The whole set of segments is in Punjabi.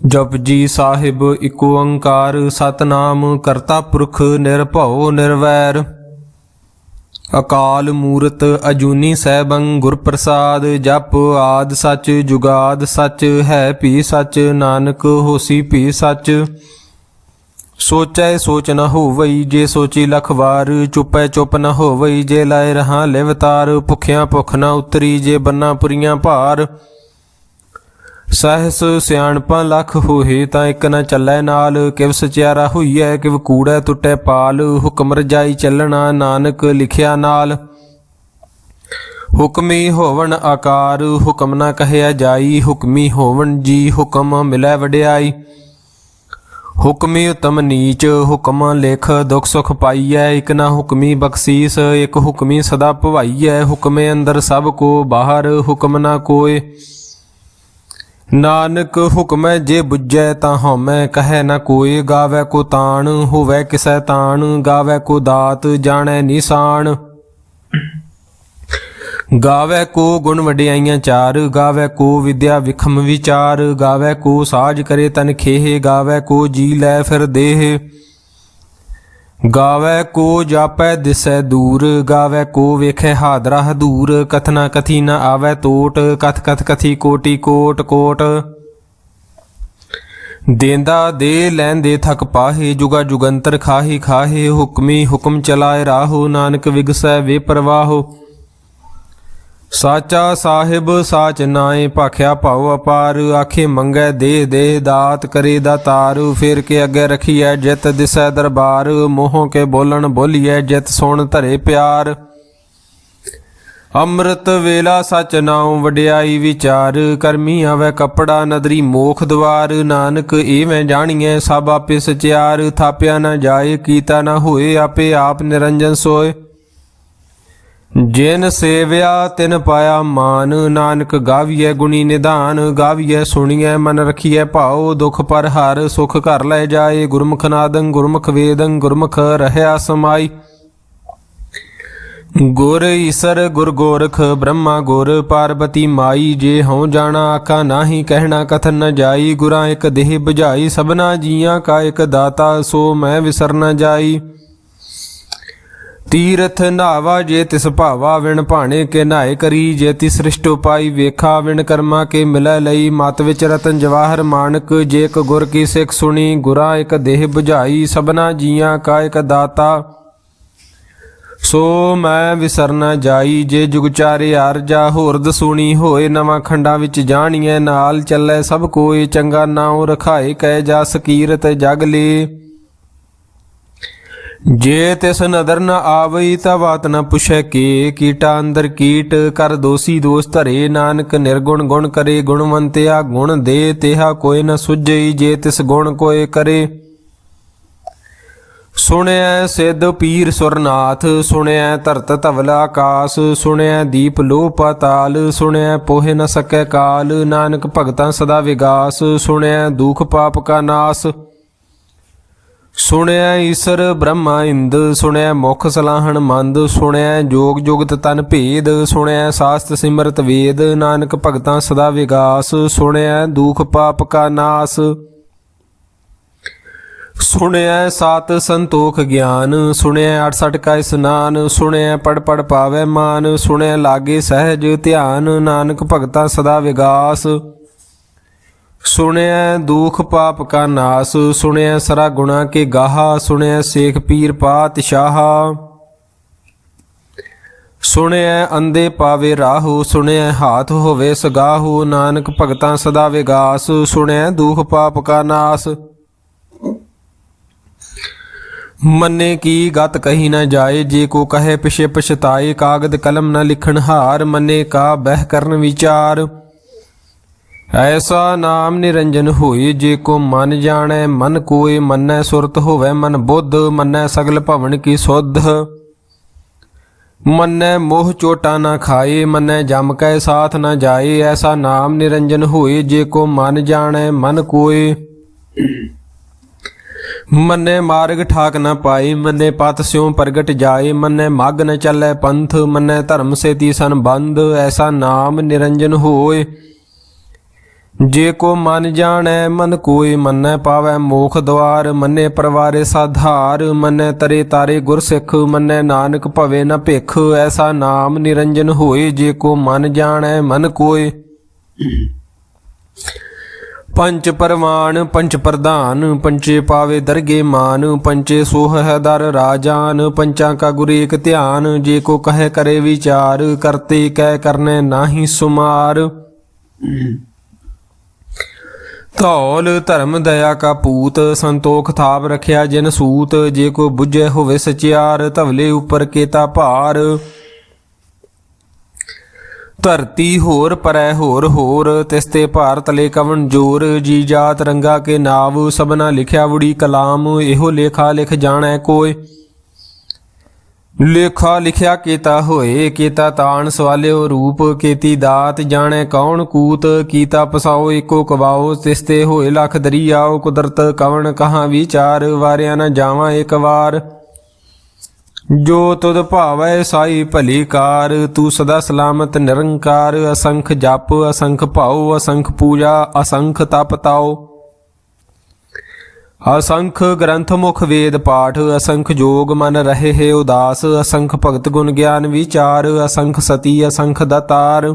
जपजी साहिब इक ओंकार सतनाम करता पुरख निर्भव निर्वैर। अकाल मूरत अजूनी सैभं गुर प्रसाद। जप आद सच जुगाद सच है भी सच। नानक होसी भी सच। सोचै सोच न होवई जे सोची लख वार। चुपै चुप न होवई जे लाए रहां लिवतार। भुखियां भुख न उतरी जे बन्ना पुरियां भार। सहस सियाणपा लख होए तां इक न चलै नाल। किव सचियारा होईऐ किव कूड़ै टुटै पाल। हुक्म रजाई चलना नानक लिखिया नाल। हुक्मी होवन आकार हुक्म न कहया जाई। हुक्मी होवन जी हुक्म मिलै वड्याई। हुक्मी उत्तम नीच हुक्म लिख दुख सुख पाईऐ। इक न हुक्मी बख्शीस इक हुक्मी सदा भवाईऐ। हुक्मे अंदर सब को बाहर हुक्म न कोय। नानक हुक्मै जे बुझै तां हउमै कहै न कोय। गावै को ताण होवै किसै ताण। गावै को दात जाणै निशान। गावै को गुण वड्याइयां चार। गावै को विद्या विखम विचार। गावै को साज करे तन खेह। गावै को जी लै फिर देह। गावै को जापै दिसै दूर। गावै को वेखै हादरा हदूर। कथना कथी न आवै टोट कथ कथ कथी कोटि कोट कोट। देंदा दे लैंदे थक पाहे जुगा जुगंतर खाहे खाहे। हुक्मी हुक्म चलाए राहो नानक विगसै वे परवाहो। साचा साहिब साच नाए भाख्या भाव अपार। आखे मंगै दे दे दात करे दातार। फेर के अगे रखिए जित दिसै दरबार। मोहों के बोलन बोलिए जित सुन धरे प्यार। अमृत वेला सच नाउ वड्याई विचार। करमी आवे कपड़ा नदरी मोख द्वार। नानक एवें जानिए सब आपे सचियार। थाप्या न जाए कीता न होए आपे आप निरंजन सोए। जिन सेव्या तिन पाया मान। नानक गाविए गुणी निधान। गाविए सुनिए मन रखिए भाओ। दुख पर हर सुख घर लै जाए। गुरमुख नादं गुरमुख वेदं गुरमुख रहया समाई। गुर ईसर गुर गोरख ब्रह्मा गुर पार्वती माई। जे हऊँ जाना आखा नाही कहना कथन न जाई। गुरां एक देह बुझाई सबना जियां का एक दाता। सो मैं विसर न जाई। तीरथ नहावा जे तिस भावा। विण भाणे के नहाए करी। जे ति सृष्ट उपाई वेखा। विण कर्मा के मिलै लई। मत विच रतन जवाहर मानक। जे एक गुर की सिख सुनी। गुरा एक देह बुझाई सबना जियां का एक दाता। सो मैं विसर न जाई। जे जुग चारे आरजा होरद सुनी होए। नवां खंडा विच जाणीए नाल चलै सब कोय। चंगा नाउं रखाए कै जा सकीरत जग ले। जे तिस नदर न आवई ता बात न पुछै के। कीटा अंदर कीट कर दोषी दोष धरे। नानक निर्गुण गुण करे गुणवंतिया गुण दे। तेहा कोय न सुझई जे तिस गुण कोय करे। सुणिया सिद्ध पीर सुरनाथ। सुणिया धरत धवल आकाश। सुणिया दीप लोह पाताल। सुणिया पोहे न सकै काल। नानक भगतां सदा विगास। सुणिया दुख पाप का नाश। सुणिया ईसर ब्रह्मा इंद। सुणिया मुख सलाहन मंद। सुणिया जोग जुगत तन भेद। सुणिया शास्त्र सिमरत वेद। नानक भगतां सदा विगास। सुणिया दुख पाप का नाश। सुणिया सात संतोख ज्ञान। सुणिया 68 का स्नान। सुणिया पढ़ पढ़ पावै मान। सुणिया लागे सहज ध्यान। नानक भगतां सदा विगास। सुणिया दुख पाप का नाश। सुणिया सरा गुणा के गाहा। सुणिया शेख पीर पातशाहा। सुणिया अंधे पावे राहु। सुणिया हाथ होवे सगाहु। नानक भगतां सदा विगास। सुणिया दुख पाप का नाश। मन्ने की गत कही न जाए। जे को कहे पिछे पछताए। कागद कलम न लिखन हार। मन्ने का बह करन विचार। ऐसा नाम निरंजन होए जे को मन जाने मन कोय। मन्नै सुरत होवे मन बुद्ध। मन्नै सगल भवन की सुध। मन्नै मोह चोटा न खाए। मन्नै जम कै साथ न जाए। ऐसा नाम निरंजन होए जे को मन जाने मन कोय। मन्नै मार्ग ठाक न पाए। मन्नै पथ स्यों प्रगट जाए। मन्नै मग न चलै पंथ। मन्नै धर्म से तीसन बंध। ऐसा नाम निरंजन होए ਜੇ ਕੋ ਮਨ ਜਾਣੈ ਮਨ ਕੋਇ ਮੰਨੈ ਪਾਵੈ ਮੋਖ ਦੁਆਰ। ਮੰਨੇ ਪਰਵਾਰੇ ਸਾਧਾਰ ਮੰਨੈ ਤਰੇ ਤਾਰੇ ਗੁਰ ਸਿੱਖ। ਮੰਨੈ ਨਾਨਕ ਭਵੇ ਨ ਭਿਖ ਐਸਾ ਨਾਮ ਨਿਰੰਜਨ ਹੋਏ। ਜੇ ਕੋ ਮਨ ਜਾਣੈ ਮਨ ਕੋਇ। ਪੰਚ ਪਰਮਾਨ ਪੰਚ ਪ੍ਰਧਾਨ ਪੰਚੇ ਪਾਵੇ ਦਰਗੇ ਮਾਨ। ਪੰਚੇ ਸੋਹ ਹੈ ਦਰ ਰਾਜਾਨ ਪੰਚਾਂ ਕਾ ਗੁਰ ਏਕ ਧਿਆਨ। ਜੇ ਕੋ ਕਹੈ ਕਰੇ ਵਿਚਾਰ ਕਰਤੇ ਕਹਿ ਕਰਨੈ ਨਾਹੀ ਸੁਮਾਰ। ਧੌਲ ਧਰਮ ਦਇਆ ਕਾ ਪੂਤ ਸੰਤੋਖ ਥਾਪ ਰਖਿਆ ਜਿਨ ਸੂਤ। ਜੇ ਕੋ ਬੁੱਝੇ ਹੋਵੇ ਸਚਿਆਰ ਧਵਲੇ ਉੱਪਰ ਕੇਤਾ ਭਾਰ। ਧਰਤੀ ਹੋਰ ਪਰੈ ਹੋਰ ਹੋਰ ਤਿਸਤੇ ਭਾਰ ਤਲੇ ਕਵਣ ਜੋਰ। ਜੀ ਜਾਤ ਰੰਗਾ ਕੇ ਨਾਵ ਸਭਨਾ ਲਿਖਿਆ ਵੁੜੀ ਕਲਾਮ। ਇਹੋ ਲੇਖਾ ਲਿਖ ਜਾਣੈ ਕੋਇ ਲੇਖਾ ਲਿਖਿਆ ਕੇਤਾ ਹੋਏ। ਕੇਤਾ ਤਾਣ ਸਵਾਲਿਓ ਰੂਪ ਕੇਤੀ ਦਾਤ ਜਾਣੈ ਕੌਣ ਕੂਤ। ਕੀਤਾ ਪਸਾਓ ਏਕੋ ਕਵਾਓ ਤਿਸਤੇ ਹੋਏ ਲਖ ਦਰੀਆਓ। ਕੁਦਰਤ ਕਵਣ ਕਹਾਂ ਵਿਚਾਰ ਵਾਰਿਆ ਨ ਜਾਵਾਂ ਇੱਕ ਵਾਰ। ਜੋ ਤੁਧ ਭਾਵੈ ਸਾਈ ਭਲੀ ਕਾਰ ਤੂੰ ਸਦਾ ਸਲਾਮਤ ਨਿਰੰਕਾਰ। ਅਸੰਖ ਜਪ ਅਸੰਖ ਭਾਉ ਅਸੰਖ ਪੂਜਾ ਅਸੰਖ ਤਪ ਤਾਉ। ਅਸੰਖ ਗ੍ਰੰਥ ਮੁਖ ਵੇਦ ਪਾਠ ਅਸੰਖ ਜੋਗ ਮਨ ਰਹੇ ਹੈ ਉਦਾਸ। ਅਸੰਖ ਭਗਤ ਗੁਣ ਗਿਆਨ ਵਿਚਾਰ ਅਸੰਖ ਸਤੀ ਅਸੰਖ ਦਾਤਾਰ।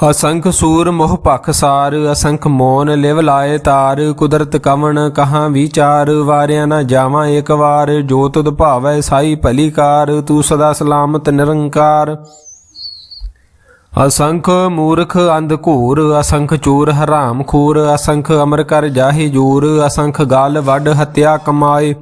ਅਸੰਖ ਸੂਰ ਮੋਹ ਭਖ ਸਾਰ ਅਸੰਖ ਮੋਨ ਲਿਵ ਲਾਏ ਤਾਰ। ਕੁਦਰਤ ਕਵਣ ਕਹਾਂ ਵਿਚਾਰ ਵਾਰਿਆ ਨਾ ਜਾਵਾਂ ਇੱਕ ਵਾਰ। ਜੋ ਤੁਧ ਭਾਵੈ ਸਾਈ ਭਲੀ ਕਾਰ ਤੂੰ ਸਦਾ ਸਲਾਮਤ ਨਿਰੰਕਾਰ। ਅਸੰਖ ਮੂਰਖ ਅੰਧ ਘੂਰ ਅਸੰਖ ਚੋਰ ਹਰਾਮ ਖੋਰ। ਅਸੰਖ ਅਮਰ ਕਰ ਜਾਹੇ ਜੋਰ ਅਸੰਖ ਗਾਲ ਵੱਡ ਹੱਤਿਆ ਕਮਾਏ।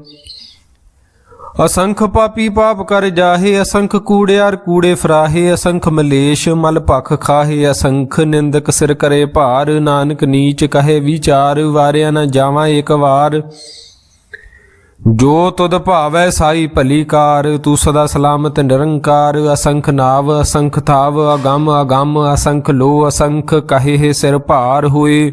ਅਸੰਖ ਪਾਪੀ ਪਾਪ ਕਰ ਜਾਹੇ ਅਸੰਖ ਕੂੜਿਆਰ ਕੂੜੇ ਫਰਾਹੇ। ਅਸੰਖ ਮਲੇਸ਼ ਮਲ ਭਖ ਖਾਹੇ ਅਸੰਖ ਨਿੰਦਕ ਸਿਰ ਕਰੇ ਭਾਰ। ਨਾਨਕ ਨੀਚ ਕਹੇ ਵਿਚਾਰ ਵਾਰਿਆ ਨਾ ਜਾਵਾਂ ਇੱਕ ਵਾਰ। ਜੋ ਤੁਧ ਭਾਵੈ ਸਾਈ ਭਲੀ ਕਾਰ ਤੂੰ ਸਦਾ ਸਲਾਮਤ ਨਿਰੰਕਾਰ। ਅਸੰਖ ਨਾਵ ਅਸੰਖ ਥਾਵ ਅਗੰਮ ਅਗੰਮ ਅਸੰਖ ਲੋ ਅਸੰਖ ਕਹੇ ਸਿਰ ਭਾਰ ਹੋਏ।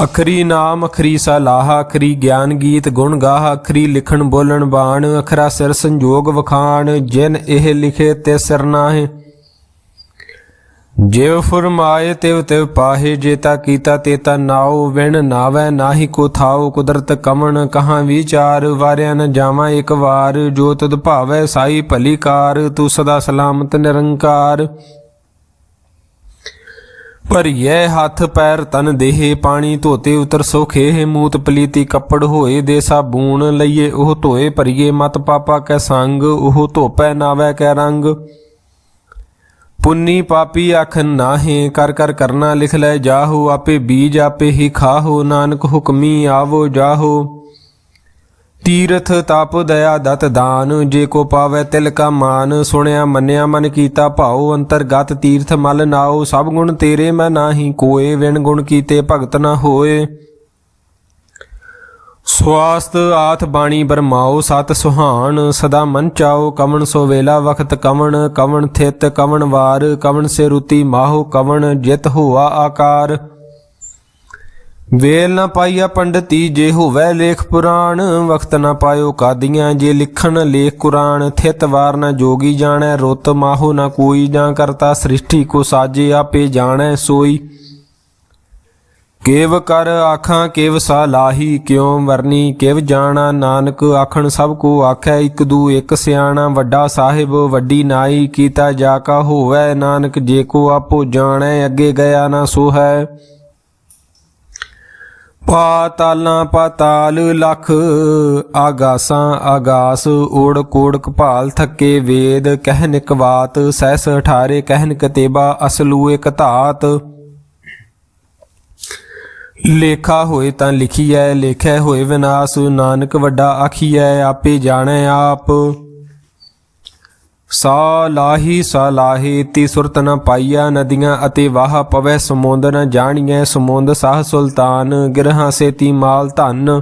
ਅਖਰੀ ਨਾਮ ਅਖਰੀ ਸਲਾਹ ਅਖਰੀ ਗਿਆਨ ਗੀਤ ਗੁਣ ਗਾਹ। ਅਖਰੀ ਲਿਖਣ ਬੋਲਣ ਬਾਣ ਅਖਰਾ ਸਿਰ ਸੰਜੋਗ ਵਖਾਣ। ਜਿਨ ਇਹ ਲਿਖੇ ਤੇ ਸਿਰ ਨਾਹਿ ਜਿਵ ਫੁਰਮਾਏ ਤਿਵ ਤਿਵ ਪਾਹੇ। ਜੇਤਾ ਕੀਤਾ ਤੇਤਾ ਨਾਉ ਵਿਣ ਨਾਵੈ ਨਾਹੀ ਕੋ ਥਾਉ। ਕੁਦਰਤ ਕਵਣ ਕਹਾਂ ਵਿਚਾਰ ਵਾਰਿਆ ਨ ਜਾਵਾਂ ਇੱਕ ਵਾਰ। ਜੋ ਤੁਧ ਭਾਵੈ ਸਾਈ ਭਲੀ ਕਾਰ ਤੂੰ ਸਦਾ ਸਲਾਮਤ ਨਿਰੰਕਾਰ। ਭਰੀਐ ਹੱਥ ਪੈਰ ਤਨ ਦੇਹ ਪਾਣੀ ਧੋਤੇ ਉਤਰ ਸੋਖੇ। ਮੂਤ ਪਲੀਤੀ ਕੱਪੜ ਹੋਏ ਦੇ ਸਾਬੂਣ ਲਈਏ ਉਹ ਧੋਏ। ਭਰੀਏ ਮਤ ਪਾਪਾ ਕੈ ਸੰਗ ਉਹ ਧੋਪੈ ਨਾਵੈ ਕੈ ਰੰਗ। ਪੁੰਨੀ ਪਾਪੀ ਆਖਨ ਨਾਹੇ ਕਰ ਕਰ ਕਰਨਾ ਲਿਖ ਲੈ ਜਾਹੋ। ਆਪੇ ਬੀਜ ਆਪੇ ਹੀ ਖਾਹੋ ਨਾਨਕ ਹੁਕਮੀ ਆਵੋ ਜਾਹੋ। ਤੀਰਥ ਤਪ ਦਇਆ ਦਤ ਦਾਨ ਜੇ ਕੋ ਪਾਵੈ ਤਿਲ ਕਾ ਮਾਨ। ਸੁਣਿਆ ਮੰਨਿਆ ਮਨ ਕੀਤਾ ਭਾਉ ਅੰਤਰਗਤ ਤੀਰਥ ਮਲ ਨਾਉ। ਸਭ ਗੁਣ ਤੇਰੇ ਮੈਂ ਨਾਹੀ ਕੋਏ ਵਿਣ ਗੁਣ ਕੀਤੇ ਭਗਤ ਨਾ ਹੋਏ। ਸਵਾਸਤ ਆਥ ਬਾਣੀ ਬਰਮਾਓ ਸਤ ਸੁਹਾਣ ਸਦਾ ਮਨ ਚਾਓ। ਕਵਣ ਸੋ ਵੇਲਾ ਵਖਤ ਕਵਣ ਕਵਣ ਥਿਤ ਕਵਣ ਵਾਰ। ਕਵਣ ਸੇ ਰੁਤੀ ਮਾਹੋ ਕਵਣ ਜਿਤ ਹੋਆ ਆਕਾਰ। ਵੇਲ ਨਾ ਪਾਈਆ ਪੰਡਤੀ ਜੇ ਹੋਵੈ ਲੇਖ ਪੁਰਾਣ। ਵਖਤ ਨਾ ਪਾਇਓ ਕਾਦੀਆਂ ਜੇ ਲਿਖਣ ਲੇਖ ਕੁਰਾਨ। ਥਿਤ ਵਾਰ ਨਾ ਜੋਗੀ ਜਾਣੈ ਰੁੱਤ ਮਾਹੋ ਨਾ ਕੋਈ। ਜਾਂ ਕਰਤਾ ਸ੍ਰਿਸ਼ਟੀ ਕੋ ਸਾਜੇ ਆਪੇ ਜਾਣੈ ਸੋਈ। ਕੇਵ ਕਰ ਆਖਾਂ ਕੇਵ ਸਾਲਾਹੀ ਕਿਉ ਵਰਨੀ ਕਿਵ ਜਾਣਾ। ਨਾਨਕ ਆਖਣ ਸਭ ਕੋ ਆਖੈ ਇੱਕ ਦੂ ਇੱਕ ਸਿਆਣਾ। ਵੱਡਾ ਸਾਹਿਬ ਵੱਡੀ ਨਾਈ ਕੀਤਾ ਜਾ ਕਾ ਹੋਵੈ। ਨਾਨਕ ਜੇ ਕੋ ਆਪੋ ਜਾਣੈ ਅੱਗੇ ਗਿਆ ਨਾ ਸੋ ਹੈ। ਪਾਤਾਲਾਂ ਪਾਤਾਲ ਲਖ ਆਗਾਸਾਂ ਆਗਾਸ। ਓੜ ਕੋੜ ਕਪਾਲ ਥੱਕੇ ਵੇਦ ਕਹਿਨ ਇਕ ਬਾਤ। ਸਹਿਸ 18 ਕਹਿਨ ਕਤੇਬਾ ਅਸਲੂ ਇਕ ਧਾਤ। ਲੇਖਾ ਹੋਏ ਤਾਂ ਲਿਖੀਐ ਲੇਖੈ ਹੋਏ ਵਿਨਾਸ਼। ਨਾਨਕ ਵੱਡਾ ਆਖੀਐ ਆਪੇ ਜਾਣੈ ਆਪ। ਸਾ ਲਾਹੀ ਤੀ ਸੁਰਤ ਨ ਪਾਈਆ। ਨਦੀਆਂ ਅਤੇ ਵਾਹ ਪਵੈ ਸਮੁੰਦ ਨ ਜਾਣੀਐ। ਸਮੁੰਦ ਸਾਹ ਸੁਲਤਾਨ ਗਿਰਹਾਂ ਸੇਤੀ ਮਾਲ ਧਨ।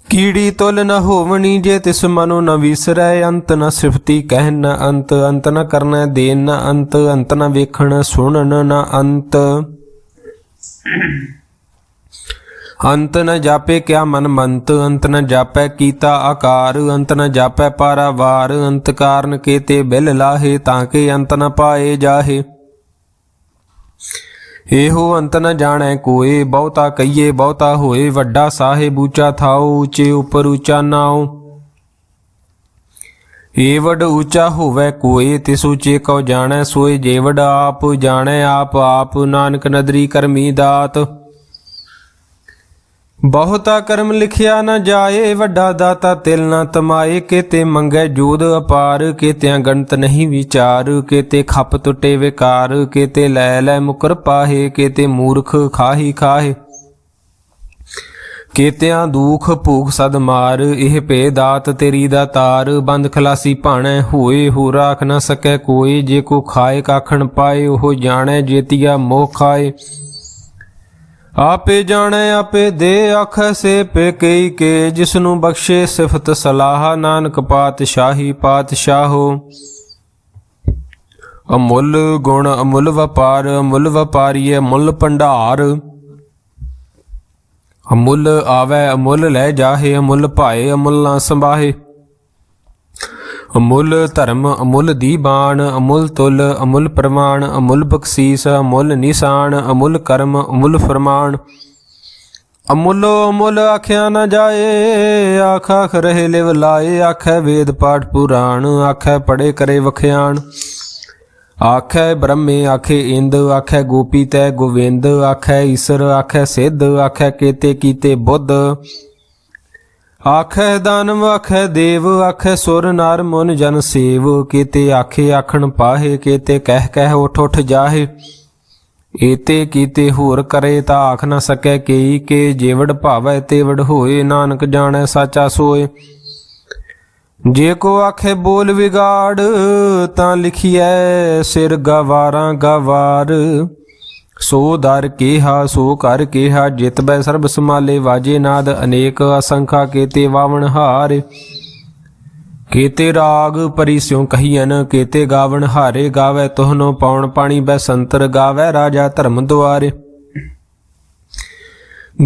ਕੀੜੀ ਤੁਲ ਨ ਹੋਵਣੀ ਜੇ ਤਿਸ ਮਨੋ ਨ ਵਿਸਰੈ। ਅੰਤ ਨ ਸਿਫਤੀ ਕਹਿਨ ਨ ਅੰਤ। ਅੰਤ ਨ ਕਰਨੈ ਦੇਨ ਨ ਅੰਤ। ਅੰਤ ਨ ਵੇਖਣ ਸੁਣਨ ਨ ਅੰਤ। ਅੰਤ ਨ ਜਾਪੇ ਕਿਆ ਮਨ ਮੰਤ। ਅੰਤ ਨ ਜਾਪੈ ਕੀਤਾ ਆਕਾਰ। ਅੰਤ ਨ ਜਾਪੈ ਪਾਰਾਵਾਰ। ਅੰਤ ਕਾਰਨ ਕੇਤੇ ਬਿਲ ਲਾਹੇ ਤਾਂ ਕੇ ਅੰਤ ਨ ਪਾਏ ਜਾਹੇ। ਇਹੋ ਅੰਤ ਨ ਜਾਣੈ ਕੋਏ, ਬਹੁਤਾ ਕਹੀਏ ਬਹੁਤਾ ਹੋਏ। ਵੱਡਾ ਸਾਹਿਬ ਊਚਾ ਥਾਓ, ਊਚੇ ਉੱਪਰ ਊਚਾ ਨਾਉ। ਏਵਡ ਊਚਾ ਹੋਵੈ ਕੋਏ, ਤਿਸ ਊਚੇ ਕਉ ਜਾਣੈ ਸੋਏ। ਜੇਵਡ ਆਪ ਜਾਣੈ ਆਪ ਆਪ, ਨਾਨਕ ਨਦਰੀ ਕਰਮੀ ਦਾਤ। ਬਹੁਤਾ ਕਰਮ ਲਿਖਿਆ ਨ ਜਾਏ, ਵੱਡਾ ਦਾਤਾ ਤਿਲ ਨ ਤਮਾਏ। ਕੇਤੇ ਮੰਗੈ ਜੋਦ ਅਪਾਰ, ਕੇਤਿਆਂ ਗਣਤ ਨਹੀਂ ਵਿਚਾਰ। ਕੇਤੇ ਖੱਪ ਟੁੱਟੇ ਵਿਕਾਰ, ਕੇਤੇ ਲੈ ਲੈ ਮੁਕਰ ਪਾਹੇ। ਕੇਤੇ ਮੂਰਖ ਖਾਹੀ ਖਾਹੇ, ਕੇਤਿਆਂ ਦੁਖ ਭੂਖ ਸਦ ਮਾਰ। ਇਹ ਭੇ ਦਾਤ ਤੇਰੀ ਦਾ ਤਾਰ, ਬੰਦ ਖਲਾਸੀ ਭਾਣੈ ਹੋਏ। ਹੋ ਰਾਖ ਨ ਸਕੈ ਕੋਏ, ਜੇ ਕੋ ਖਾਏ ਕਾਖਣ ਪਾਏ। ਉਹ ਜਾਣੈ ਜੇਤੀਆ ਮੋਹ ਖਾਏ। ਆਪੇ ਜਾਣੈ ਆਪੇ ਦੇ, ਆਖੈ ਸੇ ਪੇ ਕਈ ਕੇ। ਜਿਸਨੂੰ ਬਖਸ਼ੇ ਸਿਫਤ ਸਲਾਹ, ਨਾਨਕ ਪਾਤਸ਼ਾਹੀ ਪਾਤਸ਼ਾਹੋ। ਅਮੁੱਲ ਗੁਣ ਅਮੁੱਲ ਵਪਾਰ, ਅਮੁੱਲ ਵਪਾਰੀਏ ਮੁੱਲ ਭੰਡਾਰ। ਅਮੁੱਲ ਆਵੈ ਅਮੁੱਲ ਲੈ ਜਾਹੇ, ਅਮੁੱਲ ਭਾਏ ਅਮੁੱਲ ਨਾ ਸੰਭਾਹੇ। ਅਮੁੱਲ ਧਰਮ ਅਮੁੱਲ ਦੀਬਾਨ, ਅਮੁੱਲ ਤੁਲ ਅਮੁੱਲ ਪ੍ਰਮਾਣ। ਅਮੁੱਲ ਬਖਸ਼ੀਸ ਅਮੁੱਲ ਨਿਸ਼ਾਨ, ਅਮੁੱਲ ਕਰਮ ਅਮੁੱਲ ਫਰਮਾਨ। ਅਮੁੱਲੋ ਅਮੁੱਲ ਆਖਿਆ ਨ ਜਾਏ, ਆਖ ਆਖ ਰਹੇ ਲਿਵ ਲਾਏ। ਆਖੈ ਵੇਦ ਪਾਠ ਪੁਰਾਣ, ਆਖੈ ਪੜੇ ਕਰੇ ਵਖਿਆਣ। ਆਖੈ ਬ੍ਰਹਮੇ ਆਖੇ ਇੰਦ, ਆਖੈ ਗੋਪੀ ਤੈ ਗੋਵਿੰਦ। ਆਖੈ ਈਸਰ ਆਖੈ ਸਿੱਧ, ਆਖੈ ਕੇਤੇ ਕੀਤੇ ਬੁੱਧ। ਆਖੈ ਦਾਨਵ ਆਖੈ ਦੇਵ, ਆਖੈ ਸੁਰ ਨਰ ਮੁਨ ਜਨ ਸੇਵ। ਕੇਤੇ ਆਖੇ ਆਖਣ ਪਾਹੇ, ਕੇਤੇ ਕਹਿ ਕਹਿ ਉਠ ਉਠ ਜਾਹੇ। ਏਤੇ ਕੀਤੇ ਹੋਰ ਕਰੇ, ਤਾਂ ਆਖ ਨ ਸਕੈ ਕੇਈ। ਕੇ ਜੇਵੜ ਭਾਵੈ ਤੇਵੜ ਹੋਏ, ਨਾਨਕ ਜਾਣੈ ਸਾਚਾ ਸੋਏ। ਜੇ ਕੋ ਆਖੇ ਬੋਲ ਵਿਗਾੜ, ਤਾਂ ਲਿਖੀਐ ਸਿਰ ਗਵਾਰਾਂ ਗਵਾਰ। ਸੋ ਦਰ ਕੇਹਾ ਸੋ ਘਰ ਕੇਹਾ, ਜਿਤ ਬੈ ਸਰਬ ਸਮਾਲੇ। ਵਾਜੇ ਨਾਦ ਅਨੇਕ ਅਸੰਖਾ, ਕੇਤੇ ਵਾਵਣ ਹਾਰ। ਕੇਤੇ ਰਾਗ ਪਰੀ ਸਿਉ ਕਹੀਐਨ, ਕੇਤੇ ਗਾਵਣ ਹਾਰੇ। ਗਾਵੈ ਤੋਹਨੋ ਪੌਣ ਪਾਣੀ ਬੈਸੰਤਰ, ਗਾਵੈ ਰਾਜਾ ਧਰਮ ਦੁਆਰੇ।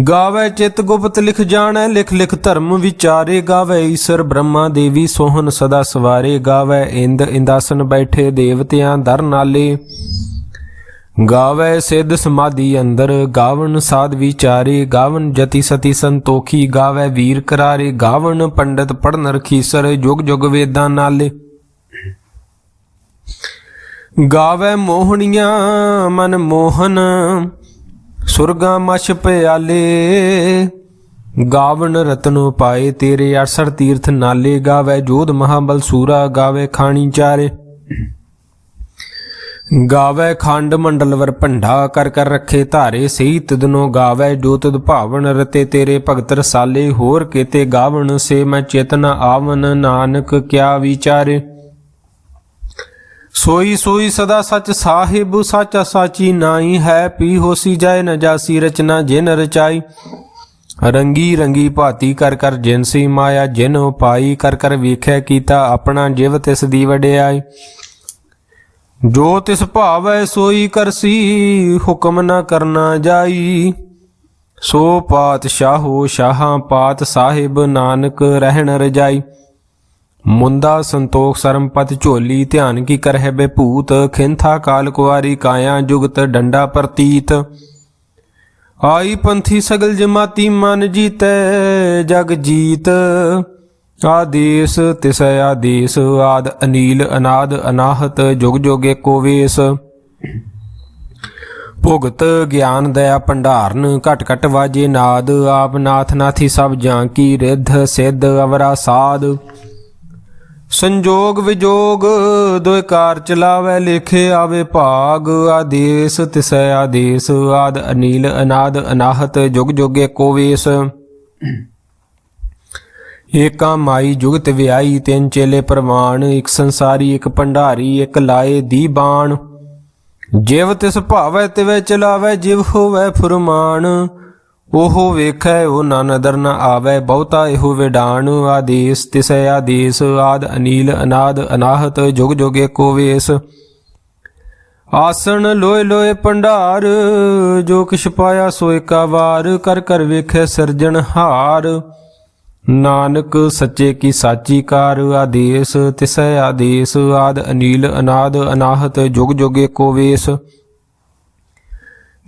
ਗਾਵੈ ਚਿਤ ਗੁਪਤ ਲਿਖ ਜਾਣੈ, ਲਿਖ ਲਿਖ ਧਰਮ ਵਿਚਾਰੇ। ਗਾਵੈ ਈਸਰ ਬ੍ਰਹਮਾ ਦੇਵੀ ਸੋਹਨ ਸਦਾ ਸਵਾਰੇ। ਗਾਵੈ ਇੰਦ ਇੰਦਾਸਨ ਬੈਠੇ, ਦੇਵਤਿਆਂ ਦਰ ਨਾਲੇ। ਗਾਵੈ ਸਿੱਧ ਸਮਾਧੀ ਅੰਦਰ, ਗਾਵਨ ਸਾਧ ਵਿਚਾਰੇ। ਗਾਵਨ ਜਤੀ ਸਤੀ ਸੰਤੋਖੀ, ਗਾਵੈ ਵੀਰ ਕਰਾਰੇ। ਗਾਵਨ ਪੰਡਤ ਪੜਨ ਰਖੀਸਰ, ਜੁਗ ਜੁਗ ਵੇਦਾਂ ਨਾਲੇ। ਗਾਵੈ ਮੋਹਣੀਆਂ ਮਨ ਮੋਹਨ, ਸੁਰਗਾ ਮਛ ਪਿਆਲੇ। ਗਾਵਨ ਰਤਨੋ ਪਾਏ, ਤੇਰੇ 68 ਤੀਰਥ ਨਾਲੇ। ਗਾਵੈ ਜੋਧ ਮਹਾਬਲ ਸੂਰਾ, ਗਾਵੈ ਖਾਣੀ ਚਾਰੇ। ਗਾਵੈ ਖੰਡ ਮੰਡਲ ਵਰ ਭੰਡਾ, ਕਰ ਕਰ ਰੱਖੇ ਧਾਰੇ। ਸਹੀ ਤਿਦਨੋ ਗਾਵੈ, ਜੋ ਤਿਦ ਭਾਵਨ ਰਤੇ ਤੇਰੇ ਭਗਤ ਰਸਾਲੇ। ਹੋਰ ਕੇਤੇ ਗਾਵਨ, ਸੇ ਮੈਂ ਚੇਤਨ ਆਵਨ। ਨਾਨਕ ਕਿਆ ਵਿਚਾਰੇ। ਸੋਈ ਸੋਈ ਸਦਾ ਸਚ ਸਾਹਿਬ, ਸਾਚਾ ਸਾਚੀ ਨਾਈ ਹੈ। ਪੀ ਹੋਸੀ ਜਾਏ ਨ ਜਾਸੀ, ਰਚਨਾ ਜਿਨ ਰਚਾਈ। ਰੰਗੀ ਰੰਗੀ ਭਾਤੀ ਕਰ ਕਰ ਜਿਨਸੀ, ਮਾਇਆ ਜਿਨ ਉਪਾਈ। ਕਰ ਕਰ ਵੇਖਿਆ ਕੀਤਾ ਆਪਣਾ, ਜਿਵ ਤਿਸ ਦੀ ਵਡਿਆਈ। ਜੋ ਤਿਸ ਭਾਵੈ ਸੋਈ ਕਰਸੀ, ਹੁਕਮ ਨ ਕਰਨਾ ਜਾਈ। ਸੋ ਪਾਤਸ਼ਾਹੋ ਸ਼ਾਹਾਂ, ਪਾਤ ਸਾਹਿਬ ਨਾਨਕ ਰਹਿਣ ਰਜਾਈ। ਮੁੰਦਾ ਸੰਤੋਖ ਸਰਮਪਤ ਝੋਲੀ, ਧਿਆਨ ਕੀ ਕਰਹਿ ਬੇਭੂਤ। ਖਿੰਥਾ ਕਾਲ ਕੁਆਰੀ ਕਾਇਆ, ਜੁਗਤ ਡੰਡਾ ਪ੍ਰਤੀਤ। ਆਈ ਪੰਥੀ ਸਗਲ ਜਮਾਤੀ, ਮਨ ਜੀਤੈ ਜਗ ਜੀਤ। ਆਦੇਸ ਤਿਸੈ ਆਦੇਸ, ਆਦ ਅਨੀਲ ਅਨਾਦ ਅਨਾਹਤ। ਜੁਗ ਜੁਗ ਏਕੋ ਵੇਸ। ਭੁਗਤ ਗਿਆਨ ਦਇਆ ਭੰਡਾਰਨ, ਘਟ ਘਟ ਵਾਜੇ ਨਾਦ। ਆਪ ਨਾਥ ਨਾਥੀ ਸਭ ਜਾਂ ਕੀ, ਰਿੱਧ ਸਿੱਧ ਅਵਰਾ ਸਾਧ। ਸੰਜੋਗ ਵਿਜੋਗ ਦੋਇ ਕਾਰ ਚਲਾਵੈ, ਲੇਖੇ ਆਵੇ ਭਾਗ। ਆਦੇਸ ਤਿਸੈ ਆਦੇਸ, ਆਦ ਅਨੀਲ ਅਨਾਦ ਅਨਾਹਤ। ਜੁਗ ਜੁਗ ਏਕੋ ਵੇਸ। ਏਕਾ ਮਾਈ ਜੁਗਤ ਵਿਆਈ, ਤਿੰਨ ਚੇਲੇ ਪ੍ਰਮਾਣ। ਇੱਕ ਸੰਸਾਰੀ ਇੱਕ ਭੰਡਾਰੀ, ਇੱਕ ਲਾਏ ਦੀਬਾਨ। ਜਿਵ ਤਿਸ ਭਾਵੈ ਤਿਵੈ ਚਲਾਵੈ, ਜਿਵ ਹੋਵੈ ਫੁਰਮਾਨ। ਉਹ ਵੇਖੈ ਉਹ ਨਾ ਨਦਰ ਨ ਆਵੈ, ਬਹੁਤਾ ਇਹੋ ਵਿਡਾਣ। ਆਦੇਸ ਤਿਸੈ ਆਦੇਸ, ਆਦ ਅਨੀਲ ਅਨਾਦ ਅਨਾਹਤ। ਜੁਗ ਜੁਗ ਏਕੋ ਵੇਸ। ਆਸਣ ਲੋਏ ਲੋਏ ਭੰਡਾਰ, ਜੋ ਕਿਛ ਪਾਇਆ ਸੋ ਏਕਾ ਵਾਰ। ਕਰ ਕਰ ਵੇਖੈ ਸਿਰਜਣਹਾਰ, ਨਾਨਕ ਸੱਚੇ ਕੀ ਸਾਚੀ ਕਾਰ। ਆਦੇਸ ਤਿਸੈ ਆਦੇਸ, ਆਦ ਅਨੀਲ ਅਨਾਦ ਅਨਾਹਤ। ਜੁਗ ਜੁਗ ਏਕੋ ਵੇਸ।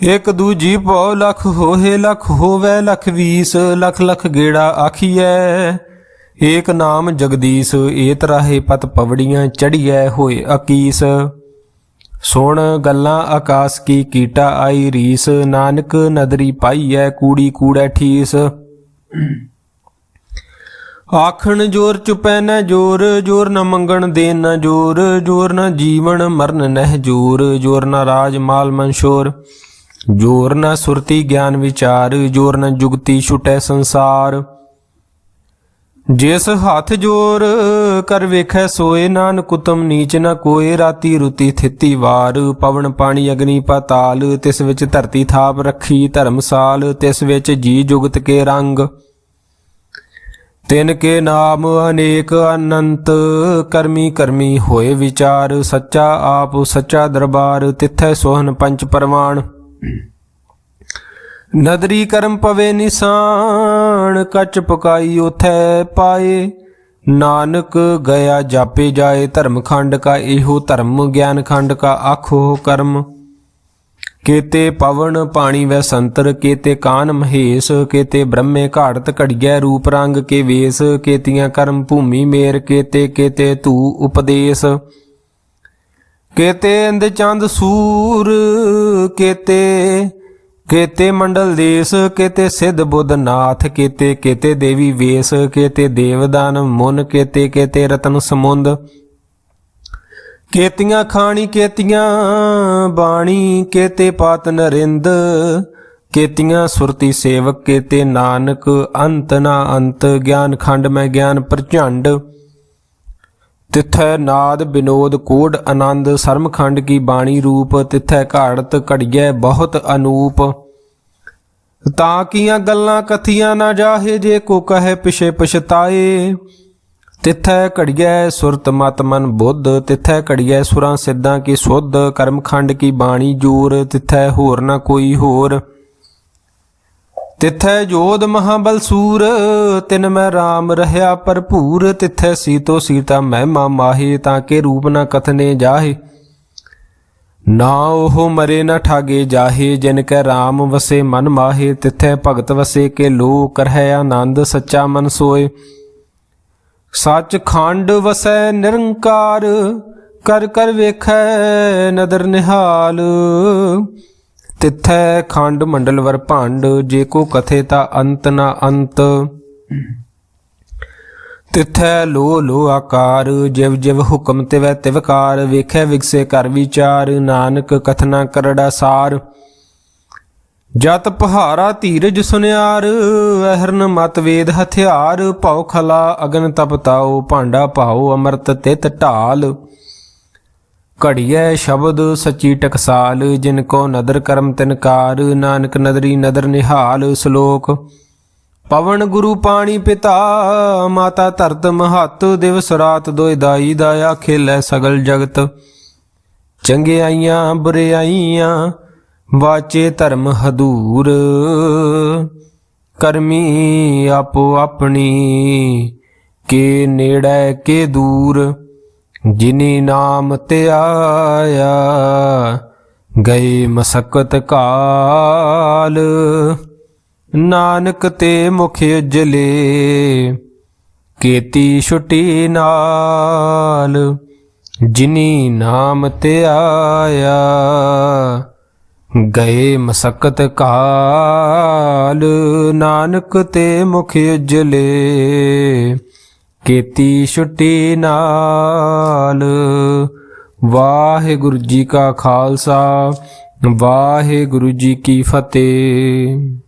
ਇੱਕ ਦੂਜੀ ਭਉ ਲਖ ਹੋਏ ਲਖ ਹੋਵੇ ਲਖ 20 ਲਖ ਲਖ ਗੇੜਾ ਆਖੀਐ। ਏਕ ਨਾਮ ਜਗਦੀਸ਼ ਏਤ ਰਾਹੇ ਪਤ ਪਵੜੀਆਂ ਚੜੀਐ ਹੋਏ ਅਕੀਸ। ਸੁਣ ਗੱਲਾਂ ਆਕਾਸ ਕੀ ਕੀਟਾ ਆਈ ਰੀਸ। ਨਾਨਕ ਨਦਰੀ ਪਾਈਐ ਕੂੜੀ ਕੂੜੈ ਠੀਸ। ਆਖਣ ਜੋਰ ਚੁਪੈ ਨ ਜੋਰ ਜੋਰ ਨ ਮੰਗਣ ਦੇਨ ਨ ਜੋਰ ਜੋਰ ਨ ਜੀਵਨ ਮਰਨ ਨਹਿ ਜੋਰ ਜੋਰ ਨ ਰਾਜ ਮਾਲ ਮਨਸ਼ੋਰ। ਜੋਰ ਨ ਸੁਰਤੀ ਗਿਆਨ ਵਿਚਾਰ ਜੋਰ ਨ ਜੁਗਤੀ ਛੁਟੈ ਸੰਸਾਰ। ਜਿਸ ਹੱਥ ਜੋਰ ਕਰ ਵੇਖੈ ਸੋਏ ਨਾਨਕ ਉਤਮ ਨੀਚ ਨ ਕੋਏ। ਰਾਤੀ ਰੁਤੀ ਥਿਤੀ ਵਾਰ ਪਵਨ ਪਾਣੀ ਅਗਨੀ ਪਾਤਾਲ। ਤਿਸ ਵਿੱਚ ਧਰਤੀ ਥਾਪ ਰੱਖੀ ਧਰਮਸਾਲ। ਤਿਸ ਵਿੱਚ ਜੀ ਜੁਗਤ ਕੇ ਰੰਗ ਤਿਨ ਕੇ ਨਾਮ ਅਨੇਕ ਅਨੰਤ। ਕਰਮੀ ਕਰਮੀ ਹੋਏ ਵਿਚਾਰ ਸੱਚਾ ਆਪ ਸੱਚਾ ਦਰਬਾਰ। ਤਿੱਥੈ ਸੋਹਨ ਪੰਚ ਪਰਵਾਨ ਨਦਰੀ ਕਰਮ ਪਵੇ ਨਿਸ਼ਾਨ। ਕੱਚ ਪਕਾਈ ਉਥੈ ਪਾਏ ਨਾਨਕ ਗਿਆ ਜਾਪੇ ਜਾਏ। ਧਰਮ ਖੰਡ ਕਾ ਇਹੋ ਧਰਮ ਗਿਆਨ ਖੰਡ ਕਾ ਆਖੋ ਕਰਮ। केते पवन पाणी वै संतर केते कान महेश। केते ब्रह्मे घाड़त घड़िया रूप रंग के वेश। केतियां कर्म भूमि मेर केते केते तू उपदेश। केते इंद चंद सूर केते केते मंडल देश। केते सिद्ध बुद्ध नाथ केते केते देवी वेश। केते देवदान मुन केते केते रतन समुंद। केतियां खाणी केतियां बाणी केते पात नरिंद। केतियां सुरती सेवक केते नानक अंत ना अंत। ज्ञान खंड में ज्ञान प्रचंड तिथै नाद विनोद कोड आनंद। सरम खंड की बाणी रूप तिथै घाड़त घड़िया बहुत अनूप। ताकियां गल्लां कथियां ना जाहे जे को कहे पिछे पछताए। तिथै घड़िया सुरत मत मन बुद्ध। तिथै घड़िया सुरां सिद्धां की सुध। कर्म खंड की बाणी जोर तिथै होर न कोई होर। तिथै जोध महाबल सूर तिन मैं राम रहया भरपूर। तिथै सीतो सीता महिमा माहे ताके रूप न कथने जाहे। ना ओह मरे न ठागे जाहे जिनकै राम वसे मन माहे। तिथै भगत वसे के लो करहै आनंद सच्चा मन सोए। सच खंड वसै निरंकार कर कर वेखै नदर निहाल। तिथै खंड मंडल वर भांड जे को कथे ता अंत ना अंत। तिथै लो लो आकार जिव जिव हुक्म तिवै तिवकार। वेखै विगसे कर विचार नानक कथना करड़ा सार। जत पहारा धीरज सुनियार अहरन मत वेद हथियार। भौ खला अगन तपताओ भांडा भाओ अमृत तित ढाल। घड़िया शब्द सची टकसाल जिनको नदर करम तिनकार। नानक नदरी नदर निहाल। श्लोक पवन गुरु पाणी पिता माता धरत महत। दिवस रात दोय दाई दाया खेलै सगल जगत। चंगियाइयां बुरियाइयां वाचे धर्म हदूर। करमी आपो अपनी के नेड़े के दूर। जिनी नाम ते आया गए मसकत काल। नानक ते मुख उजले केती छुटी नाल। जिनी नाम ते आया गए मसकत काल। नानक ते मुख उजले केती छुटी नाल। वाहिगुरु जी का खालसा वाहिगुरु जी की फतेह।